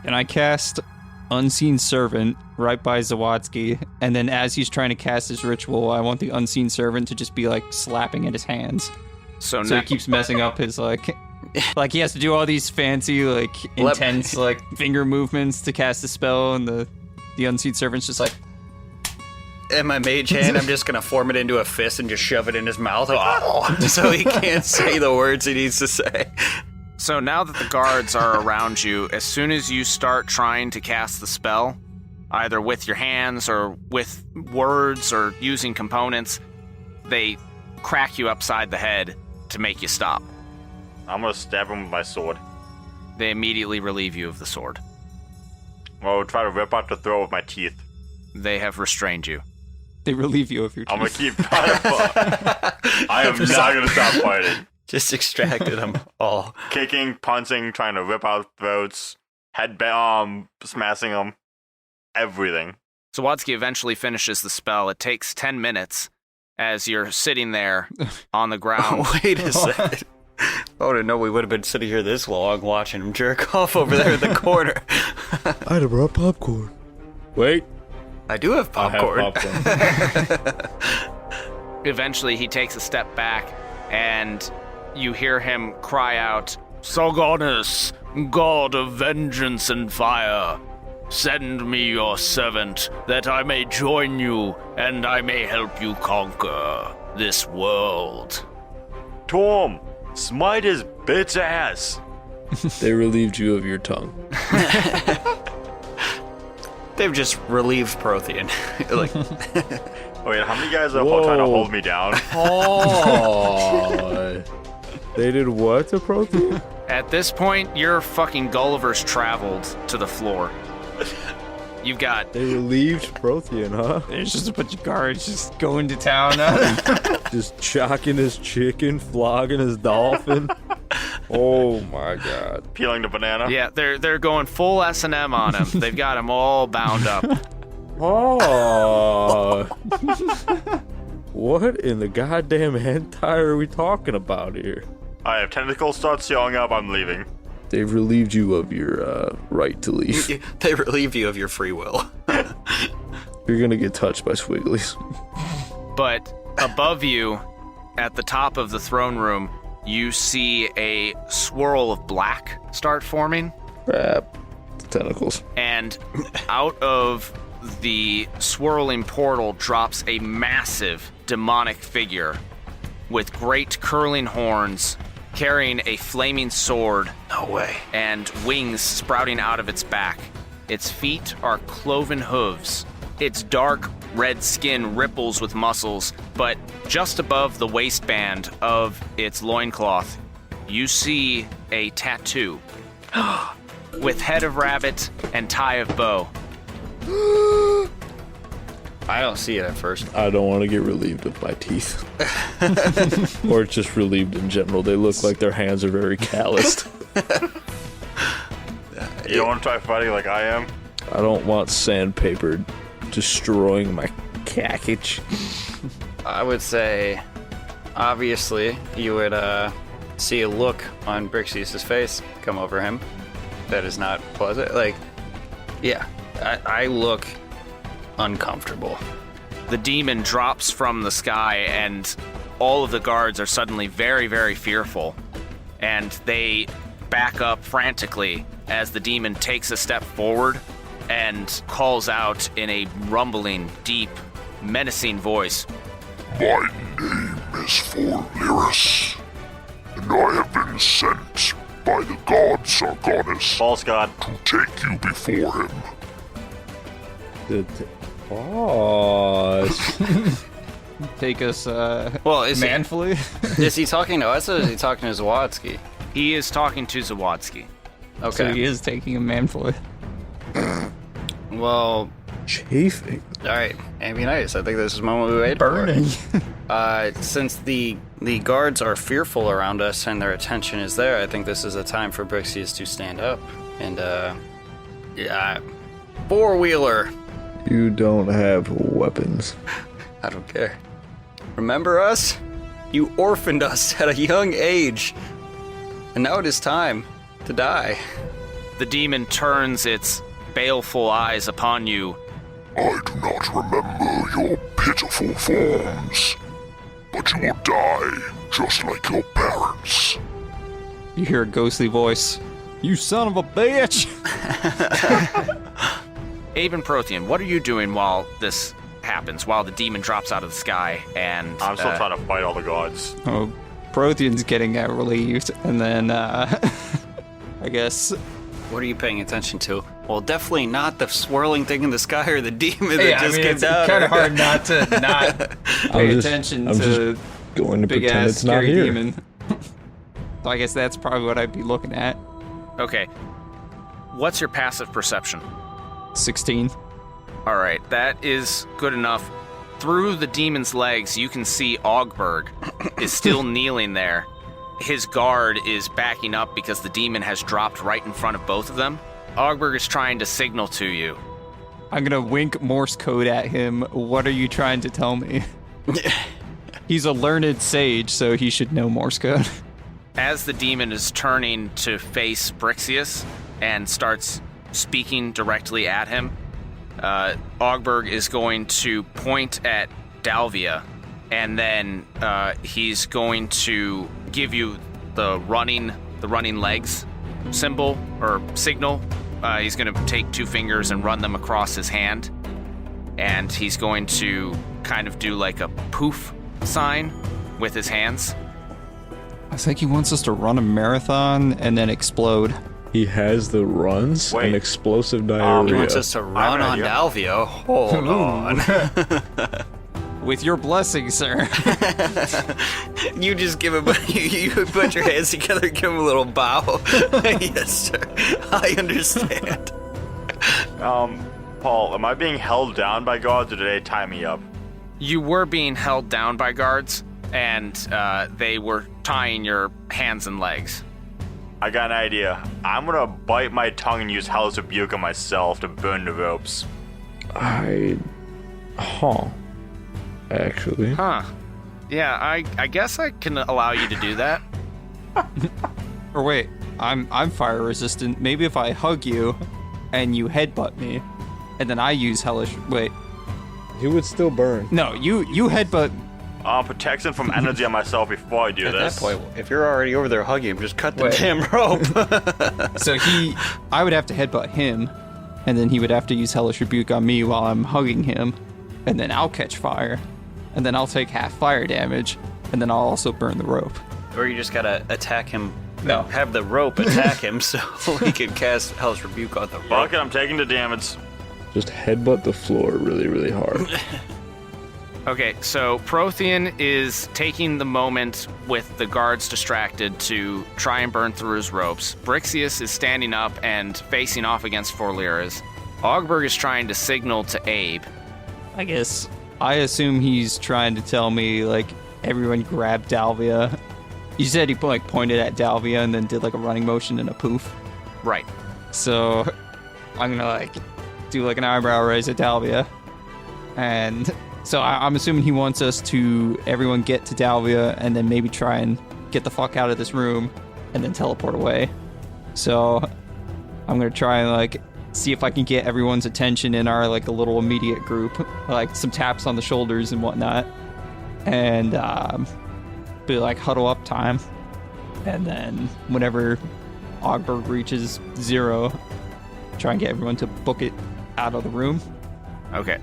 And I cast Unseen Servant right by Zawadsky, and then as he's trying to cast his ritual, I want the Unseen Servant to just be like slapping at his hands. So So now, he keeps messing up his like he has to do all these fancy like intense like finger movements to cast the spell, and the Unseen Servant's just like, And my mage hand, I'm just gonna form it into a fist and just shove it in his mouth, so he can't say the words he needs to say. So now that the guards are around you, as soon as you start trying to cast the spell, either with your hands or with words or using components, they crack you upside the head to make you stop. I'm gonna stab him with my sword. They immediately relieve you of the sword. I'll try to rip out the throat with my teeth. They have restrained you. they relieve you of your I'm gonna teeth. keep trying to fight. I am not gonna stop fighting. Just extracted them all. Kicking, punching, trying to rip out throats, smashing them, everything. Zawadsky eventually finishes the spell. It takes 10 minutes as you're sitting there on the ground. Wait a second. I would have known we would have been sitting here this long watching him jerk off over there in the corner. I'd have brought popcorn. Wait, I do have popcorn. I have popcorn. Eventually, he takes a step back, and you hear him cry out, Sargonus, god of vengeance and fire, send me your servant, that I may join you, and I may help you conquer this world. Tom, smite his bitch ass. They relieved you of your tongue. They've just relieved Prothean. Like, Wait, how many guys are Whoa. trying to hold me down? Oh, they did what to Prothean? At this point, your fucking Gulliver's traveled to the floor. You've got They relieved Prothean, huh? There's just a bunch of guards just going to town. Just chocking his chicken, flogging his dolphin. Oh my god. Peeling the banana. Yeah, they're going full S&M on him. They've got him all bound up. Oh. What in the goddamn hentai are we talking about here? I have tentacles start showing up, I'm leaving. They've relieved you of your right to leave. they relieve you of your free will. You're gonna get touched by Swigglies. But above you, at the top of the throne room, you see a swirl of black start forming. Crap. Tentacles. And out of the swirling portal drops a massive demonic figure with great curling horns, carrying a flaming sword. No way. And wings sprouting out of its back. Its feet are cloven hooves. Its dark red skin ripples with muscles, but just above the waistband of its loincloth, you see a tattoo with head of rabbit and tie of bow. I don't see it at first. I don't want to get relieved of my teeth. Or just relieved in general. They look like their hands are very calloused. You don't want to try fighting like I am? I don't want sandpaper destroying my cackage. I would say, obviously, you would see a look on Brixius' face come over him that is not pleasant. Like, yeah, I look uncomfortable. The demon drops from the sky, and all of the guards are suddenly very, very fearful. And they back up frantically as the demon takes a step forward and calls out in a rumbling, deep, menacing voice. My name is Forliris, and I have been sent by the god Sargonis False god. to take you before him. Pause. Take us Well, is manfully. is he talking to us or is he talking to Zawadzki? He is talking to Zawadzki. Okay. So he is taking him manfully. Well, Chafing. all right, Ambionitis, I think this is the moment we waited for. Since the guards are fearful around us and their attention is there, I think this is a time for Brixius to stand up. And, yeah, four-wheeler. You don't have weapons. I don't care. Remember us? You orphaned us at a young age. And now it is time to die. The demon turns its baleful eyes upon you. I do not remember your pitiful forms, but you will die just like your parents. You hear a ghostly voice. You son of a bitch! Aben Prothean, what are you doing while this happens, while the demon drops out of the sky and... I'm still trying to fight all the gods. Oh, Prothean's getting relieved, and then, I guess... What are you paying attention to? Well, definitely not the swirling thing in the sky or the demon that just came down. It's kind of hard not to not pay attention I'm to just going to big pretend ass it's not scary here. demon. So I guess that's probably what I'd be looking at. Okay. What's your passive perception? 16. All right, that is good enough. Through the demon's legs, you can see Ogberg is still kneeling there. His guard is backing up because the demon has dropped right in front of both of them. Ogberg is trying to signal to you. I'm gonna wink Morse code at him. What are you trying to tell me? He's a learned sage, so he should know Morse code. As the demon is turning to face Brixius and starts speaking directly at him, Ogberg is going to point at Dalvia, and then he's going to give you the running legs symbol or signal. He's going to take two fingers and run them across his hand, and he's going to kind of do like a poof sign with his hands. I think he wants us to run a marathon and then explode. He has the runs Wait. and explosive He diarrhea. wants us to run on idea. Dalvia. Hold on. With your blessing, sir. You just give him, you put your hands together, give him a little bow. Yes, sir. I understand. Paul, am I being held down by gods or did they tie me up? You were being held down by guards, and they were tying your hands and legs. I got an idea. I'm gonna bite my tongue and use Hell's Rebuke on myself to burn the ropes. Actually. Huh. Yeah, I guess I can allow you to do that. Or wait, I'm fire resistant. Maybe if I hug you and you headbutt me, and then I use hellish. Wait, He would still burn. no, you headbutt. Protection from energy on myself before I do At this. that point, if you're already over there hugging him, just cut the damn rope. So I would have to headbutt him, and then he would have to use hellish rebuke on me while I'm hugging him, and then I'll catch fire, and then I'll take half fire damage, and then I'll also burn the rope. Or you just gotta attack him. No. Have the rope attack him so he can cast Hell's Rebuke on the rope. Fuck it, I'm taking the damage. Just headbutt the floor really, really hard. Okay, so Prothean is taking the moment with the guards distracted to try and burn through his ropes. Brixius is standing up and facing off against Forliris. Ogberg is trying to signal to Abe. I guess I assume he's trying to tell me, like, everyone grab Dalvia. You said he, like, pointed at Dalvia and then did, like, a running motion and a poof. Right. So I'm gonna, like, do, like, an eyebrow raise at Dalvia. And so I'm assuming he wants us to, everyone get to Dalvia and then maybe try and get the fuck out of this room and then teleport away. So I'm gonna try and, like, see if I can get everyone's attention in our, like, a little immediate group, like some taps on the shoulders and whatnot, and be like huddle up time, and then whenever Ogberg reaches 0, try and get everyone to book it out of the room. Okay.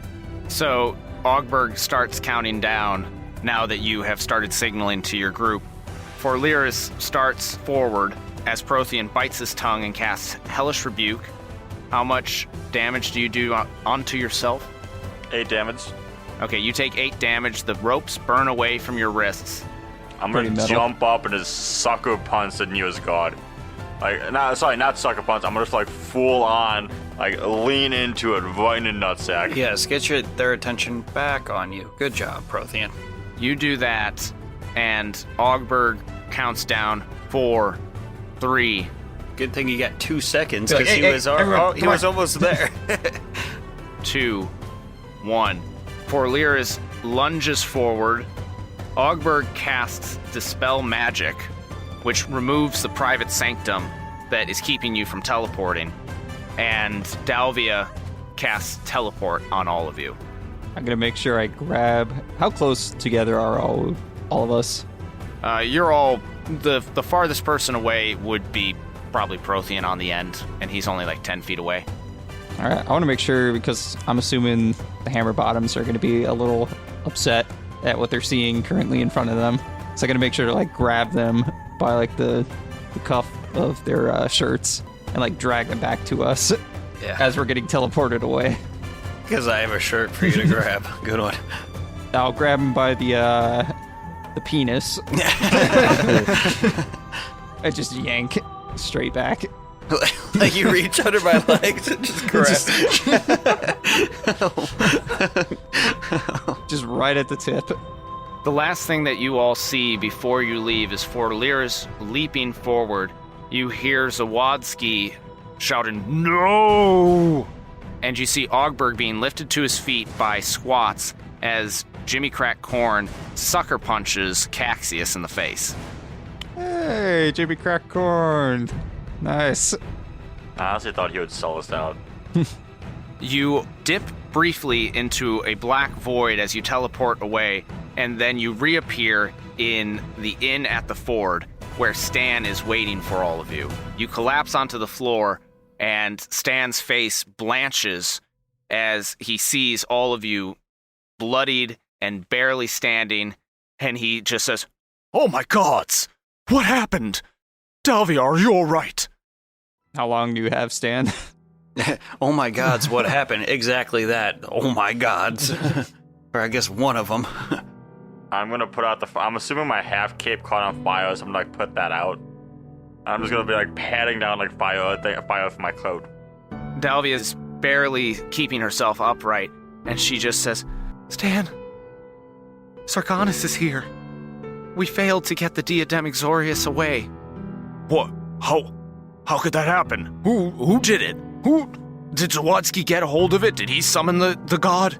So Ogberg starts counting down now that you have started signaling to your group. Forliris starts forward as Prothean bites his tongue and casts Hellish Rebuke. How much damage do you do onto yourself? 8 damage. Okay, you take 8 damage. The ropes burn away from your wrists. I'm Pretty gonna metal. jump up and just sucker punch the nearest guard. Like, not sucker punch. I'm gonna just, like, full on, like, lean into it right in the nutsack. Yes, get their attention back on you. Good job, Prothean. You do that, and Ogberg counts down 4, 3. Good thing you got 2 seconds Like, because hey, he hey, was everyone, he come was on. almost there. 2, 1. Forliris lunges forward. Ogberg casts Dispel Magic, which removes the private sanctum that is keeping you from teleporting. And Dalvia casts Teleport on all of you. I'm gonna make sure I grab. How close together are all of us? You're all... The farthest person away would be probably Prothean on the end, and he's only like 10 feet away. All right, I want to make sure because I'm assuming the Hammer Bottoms are going to be a little upset at what they're seeing currently in front of them. So I'm going to make sure to, like, grab them by, like, the cuff of their shirts and, like, drag them back to us Yeah. as we're getting teleported away. Because I have a shirt for you to grab. Good one. I'll grab them by the penis. I just yank straight back. Like you reach under my legs and just grab. Just right at the tip. The last thing that you all see before you leave is Forliris leaping forward. You hear Zawadzki shouting, "No!" And you see Ogberg being lifted to his feet by squats as Jimmy Crack Corn sucker punches Caxius in the face. Hey, Jimmy Crack Corn. Nice. I honestly thought he would sell us out. You dip briefly into a black void as you teleport away, and then you reappear in the inn at the ford, where Stan is waiting for all of you. You collapse onto the floor, and Stan's face blanches as he sees all of you bloodied and barely standing, and he just says, "Oh my gods! What happened? Dalvia, are you all right?" How long do you have, Stan? Oh my gods, what happened? Exactly that. Oh my gods. Or I guess one of them. I'm gonna put out I'm assuming my half cape caught on fire, so I'm gonna, like, put that out. I'm just gonna be, like, patting down, like, fire for my cloak. Dalvia is barely keeping herself upright, and she just says, "Stan, Sargonis is here. We failed to get the Diadem Exorius away." "What? How could that happen? Who did it? Did Zawadzki get a hold of it? Did he summon the god?"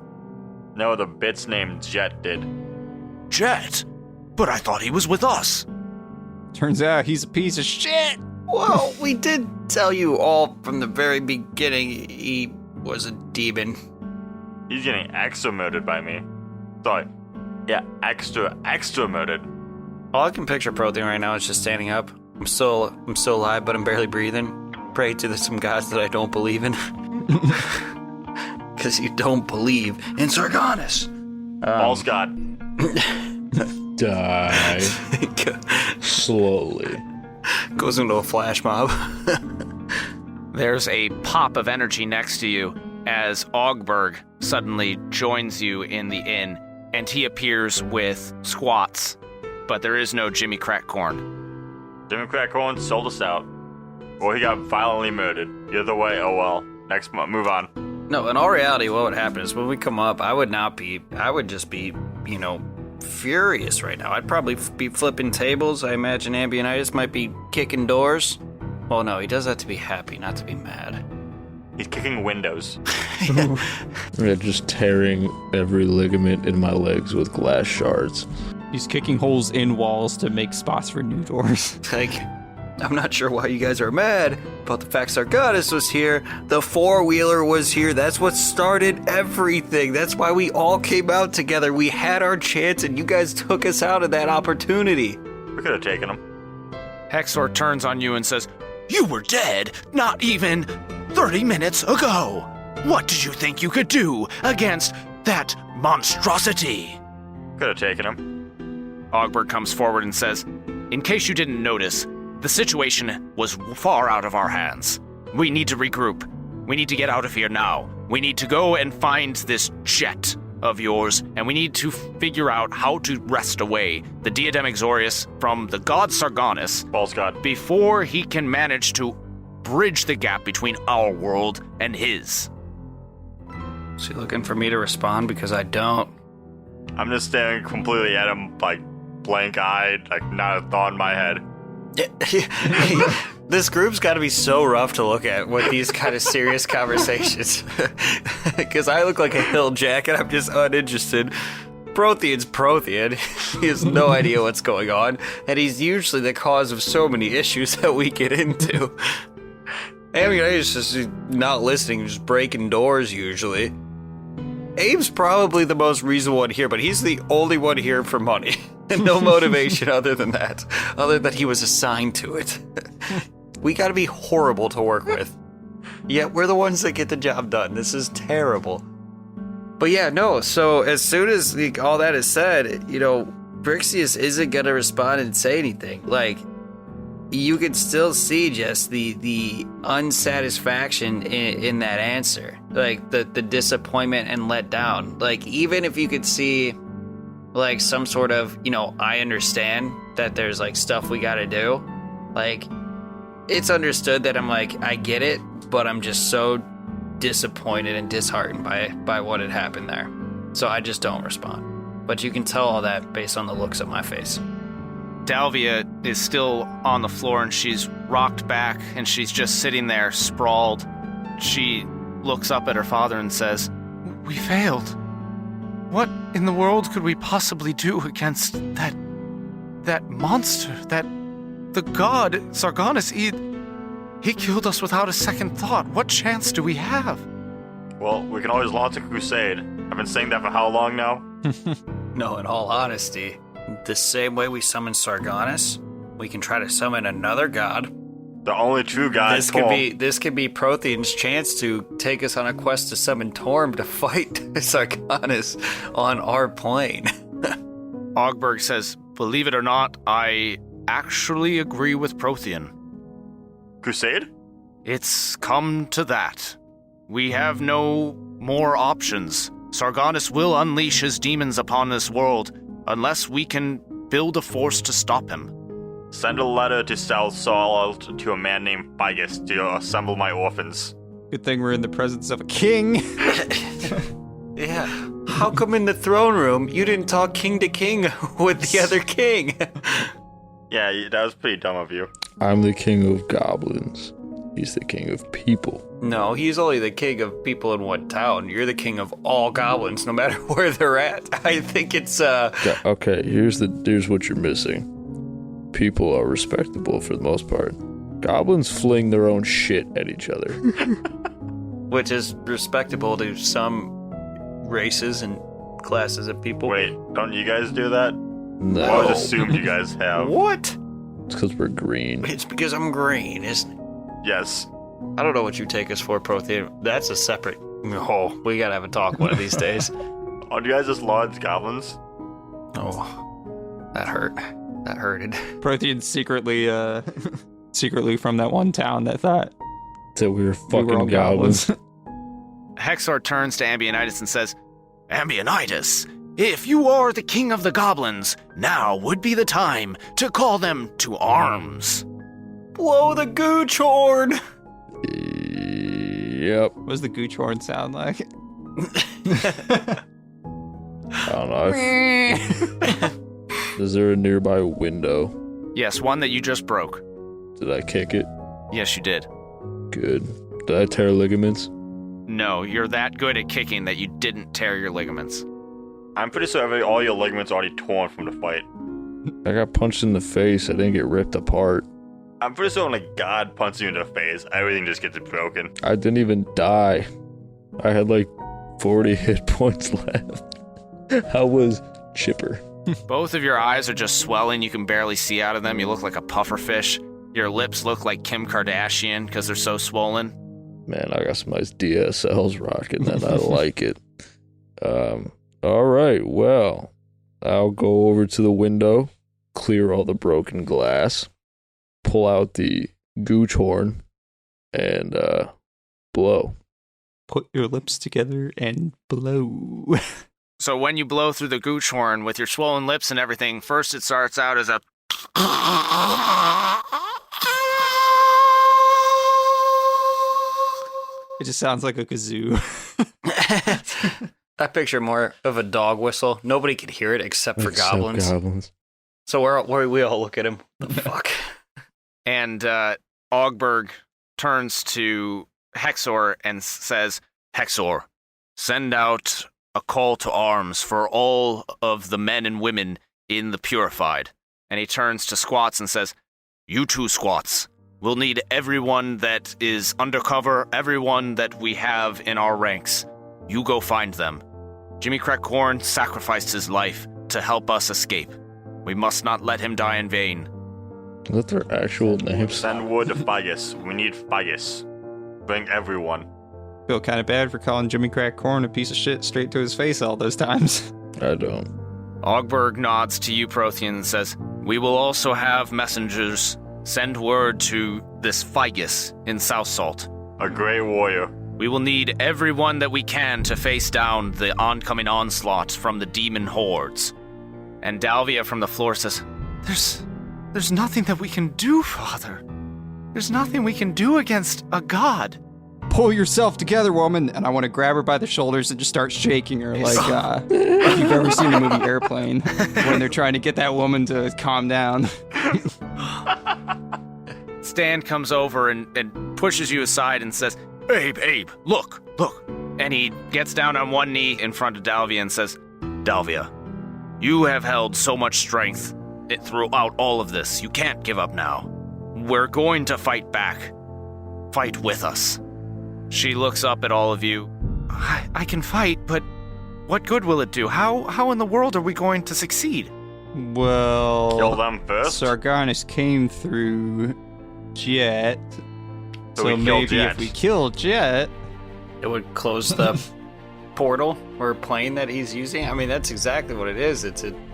No, the bit's named Jet did. "Jet? But I thought he was with us." Turns out he's a piece of shit. Well, we did tell you all from the very beginning he was a demon. He's getting extra murdered by me. Sorry. Yeah, extra murdered. All I can picture Prothean right now is just standing up. I'm still alive, but I'm barely breathing. Pray to some gods that I don't believe in. Because you don't believe in Sargonis. False god. Die slowly. Goes into a flash mob. There's a pop of energy next to you, as Ogberg suddenly joins you in the inn, and he appears with squats, but there is no Jimmy Crackcorn. Jimmy Crackhorn sold us out. Or he got violently murdered. Either way, oh well. Next month, move on. No, in all reality, what would happen is when we come up, I would just be, furious right now. I'd probably be flipping tables. I imagine Ambionitis might be kicking doors. Well, no, he does that to be happy, not to be mad. He's kicking windows. Yeah, just tearing every ligament in my legs with glass shards. He's kicking holes in walls to make spots for new doors. Like, I'm not sure why you guys are mad, but the fact Sargatas was here, the four-wheeler was here, that's what started everything. That's why we all came out together. We had our chance, and you guys took us out of that opportunity. We could have taken him. Hexor turns on you and says, "You were dead not even 30 minutes ago. What did you think you could do against that monstrosity?" Could have taken him. Ogberg comes forward and says, "In case you didn't notice, the situation was far out of our hands. We need to regroup. We need to get out of here now. We need to go and find this jet of yours, and we need to figure out how to wrest away the Diadem Exorius from the god Sargonis False god. before he can manage to bridge the gap between our world and his." Is he looking for me to respond? Because I don't. I'm just staring completely at him, like, blank-eyed, like, not a thought in my head. This group's got to be so rough to look at with these kind of serious conversations. Because I look like a hill jack and I'm just uninterested. Prothean's Prothean. He has no idea what's going on. And he's usually the cause of so many issues that we get into. I mean, he's just not listening, just breaking doors usually. Abe's probably the most reasonable one here, but he's the only one here for money. And no motivation other than that. Other than he was assigned to it. We gotta be horrible to work with. Yet we're the ones that get the job done. This is terrible. But yeah, no, so as soon as all that is said, Brixius isn't gonna respond and say anything. Like, you can still see just the unsatisfaction in that answer. Like, the disappointment and letdown. Like, even if you could see, like, some sort of, I understand that there's, like, stuff we gotta do. Like, it's understood that I'm like, I get it, but I'm just so disappointed and disheartened by what had happened there. So I just don't respond. But you can tell all that based on the looks of my face. Dalvia is still on the floor and she's rocked back and she's just sitting there sprawled. She looks up at her father and says, "We failed. What in the world could we possibly do against that monster, the god Sargonis? He killed us without a second thought. What chance do we have?" Well, we can always launch a crusade. I've been saying that for how long now? No, in all honesty, the same way we summon Sargonis, we can try to summon another god. The only true god. This could be Prothean's chance to take us on a quest to summon Torm to fight Sargonis on our plane. Ogberg says, "Believe it or not, I actually agree with Prothean. Crusade? It's come to that. We have no more options. Sargonis will unleash his demons upon this world unless we can build a force to stop him." Send a letter to South Saul to a man named Figus to assemble my orphans. Good thing we're in the presence of a king. Yeah. How come in the throne room you didn't talk king to king with the other king? Yeah, that was pretty dumb of you. I'm the king of goblins. He's the king of people. No, he's only the king of people in one town. You're the king of all goblins, no matter where they're at. I think it's, Okay, here's what you're missing. People are respectable for the most part. Goblins fling their own shit at each other. which is respectable to some races and classes of people. Wait, don't you guys do that? No. I always assumed you guys have. What? It's because we're green. It's because I'm green, isn't it? Yes. I don't know what you take us for, Prothean. That's a separate... Oh, we gotta have a talk one of these days. Oh, do you guys just lodge goblins? Oh, that hurt. That hurted. Prothean's secretly from that one town that thought So we were we were all fucking goblins. Hexor turns to Ambionitis and says, Ambionitis, if you are the king of the goblins, now would be the time to call them to arms. Blow the gooch horn! Yep. What does the gooch horn sound like? I don't know. Is there a nearby window? Yes, one that you just broke. Did I kick it? Yes, you did. Good. Did I tear ligaments? No, you're that good at kicking that you didn't tear your ligaments. I'm pretty sure all your ligaments are already torn from the fight. I got punched in the face. I didn't get ripped apart. I'm pretty sure when a god punches you in the face, everything just gets broken. I didn't even die. I had like 40 hit points left. I was chipper. Both of your eyes are just swelling. You can barely see out of them. You look like a pufferfish. Your lips look like Kim Kardashian because they're so swollen. Man, I got some nice DSLs rocking and I like it. All right, well, I'll go over to the window, clear all the broken glass, pull out the gooch horn, and blow. Put your lips together and blow. So when you blow through the gooch horn with your swollen lips and everything, first it starts out as a... It just sounds like a kazoo. I picture more of a dog whistle. Nobody could hear it except for goblins. Goblins. So we all look at him. The fuck? And Ogberg turns to Hexor and says, Hexor, send out a call to arms for all of the men and women in the Purified. And he turns to Squats and says, you two Squats, we'll need everyone that is undercover, everyone that we have in our ranks. You go find them. Jimmy Crackcorn sacrificed his life to help us escape. We must not let him die in vain. Is that their actual names? Send word to Fagus. We need Fagus. Bring everyone. Feel kind of bad for calling Jimmy Crack Corn a piece of shit straight to his face all those times. I don't. Ogberg nods to you, Prothean, and says, we will also have messengers send word to this Figus in South Salt. A great warrior. We will need everyone that we can to face down the oncoming onslaught from the demon hordes. And Dalvia from the floor says, There's nothing that we can do, Father. There's nothing we can do against a god. Pull yourself together, woman. And I want to grab her by the shoulders and just start shaking her like if you've ever seen the movie Airplane when they're trying to get that woman to calm down. Stan comes over and pushes you aside and says, Abe, look. And he gets down on one knee in front of Dalvia and says, Dalvia, you have held so much strength throughout all of this. You can't give up now. We're going to fight back. Fight with us. She looks up at all of you. I can fight, but what good will it do? How in the world are we going to succeed? Well, Kill them first. Sargonis came through Jet. So we kill maybe Jet. if we kill Jet, It would close the portal or plane that he's using. I mean, that's exactly what it is.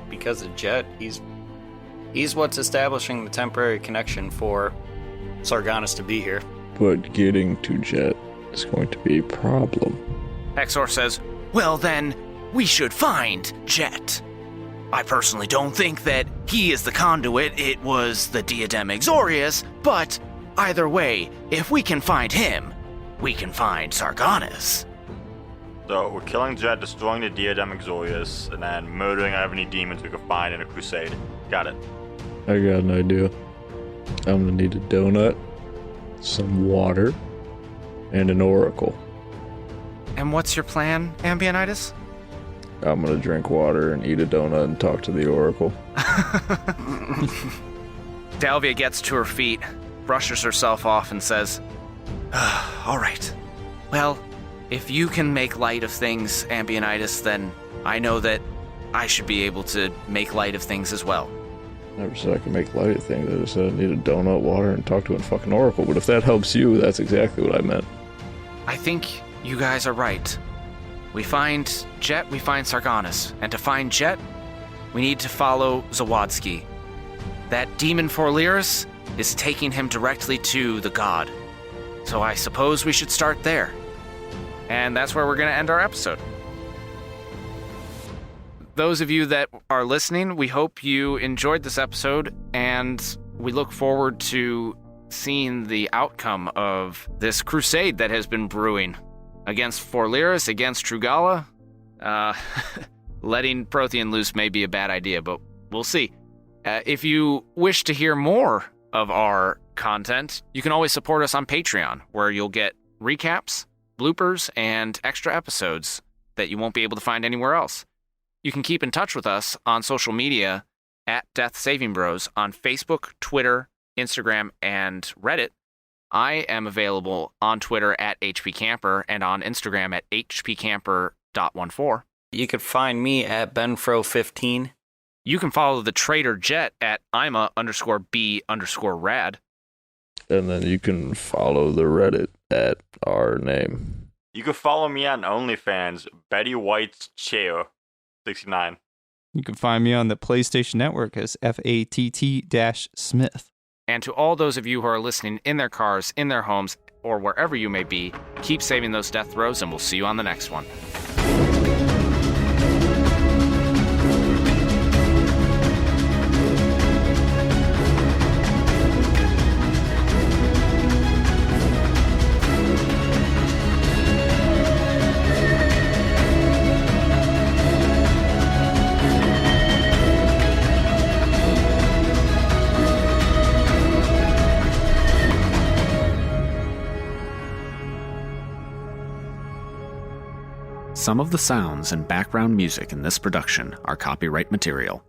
Because of Jet. He's what's establishing the temporary connection for Sargonis to be here. But getting to Jet is going to be a problem. Hexor says, well then, we should find Jet. I personally don't think that he is the conduit. It was the Diadem Exorius, but either way, if we can find him, we can find Sargonis. So we're killing Jet, destroying the Diadem Exorius, and then murdering any demons we could find in a crusade. Got it. I got an idea. I'm gonna need a donut, some water, and an oracle. And what's your plan, Ambionitis? I'm gonna drink water and eat a donut and talk to the oracle. Dalvia gets to her feet, brushes herself off, and says, all right. Well, if you can make light of things, Ambionitis, then I know that I should be able to make light of things as well. Never said I could make light of things. I just said I need a donut, water, and talk to a fucking oracle. But if that helps you, that's exactly what I meant. I think you guys are right. We find Jet, we find Sargonis. And to find Jet, we need to follow Zawadsky. That demon Forliris is taking him directly to the god. So I suppose we should start there. And that's where we're going to end our episode. Those of you that are listening, we hope you enjoyed this episode, and we look forward to seeing the outcome of this crusade that has been brewing against Forliris, against Trugala. Letting Prothean loose may be a bad idea, but we'll see. If you wish to hear more of our content, you can always support us on Patreon, where you'll get recaps, bloopers, and extra episodes that you won't be able to find anywhere else. You can keep in touch with us on social media at Death Saving Bros on Facebook, Twitter, Instagram, and Reddit. I am available on Twitter at HPCamper and on Instagram at hpcamper.14. You could find me at benfro15. You can follow the Trader Jet at ima_b_rad. And then you can follow the Reddit at our name. You can follow me on OnlyFans, Betty White's Chair 69. You can find me on the PlayStation Network as FATT-Smith. And to all those of you who are listening in their cars, in their homes, or wherever you may be, keep saving those death throws, and we'll see you on the next one. Some of the sounds and background music in this production are copyright material.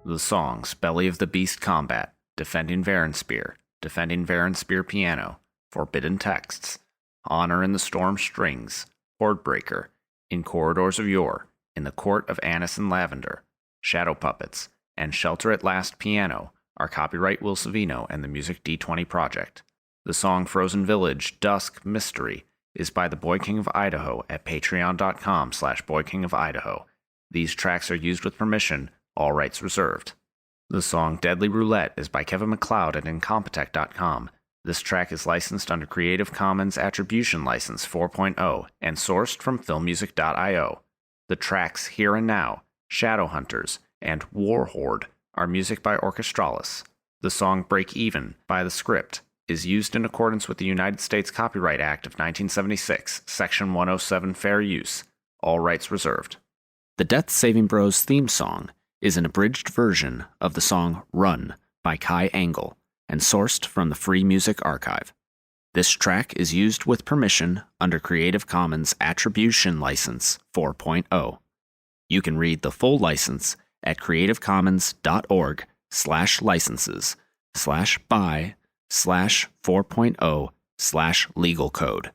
The songs Belly of the Beast Combat, Defending Varenspear, Defending Varenspear Piano, Forbidden Texts, Honor in the Storm Strings, Hordebreaker, In Corridors of Yore, In the Court of Anise and Lavender, Shadow Puppets, and Shelter at Last Piano are copyright Will Savino and the Music D20 Project. The song Frozen Village, Dusk, Mystery is by the Boy King of Idaho at patreon.com/Boy King of Idaho. These tracks are used with permission, all rights reserved. The song Deadly Roulette is by Kevin MacLeod at Incompetech.com. This track is licensed under Creative Commons Attribution License 4.0 and sourced from filmmusic.io. The tracks Here and Now, Shadowhunters, and War Horde are music by Orchestralis. The song Break Even by The Script is used in accordance with the United States Copyright Act of 1976, Section 107 Fair Use, all rights reserved. The Death Saving Bros theme song is an abridged version of the song Run by Kai Engel and sourced from the Free Music Archive. This track is used with permission under Creative Commons Attribution License 4.0. You can read the full license at creativecommons.org/licenses/by/4.0/legal code.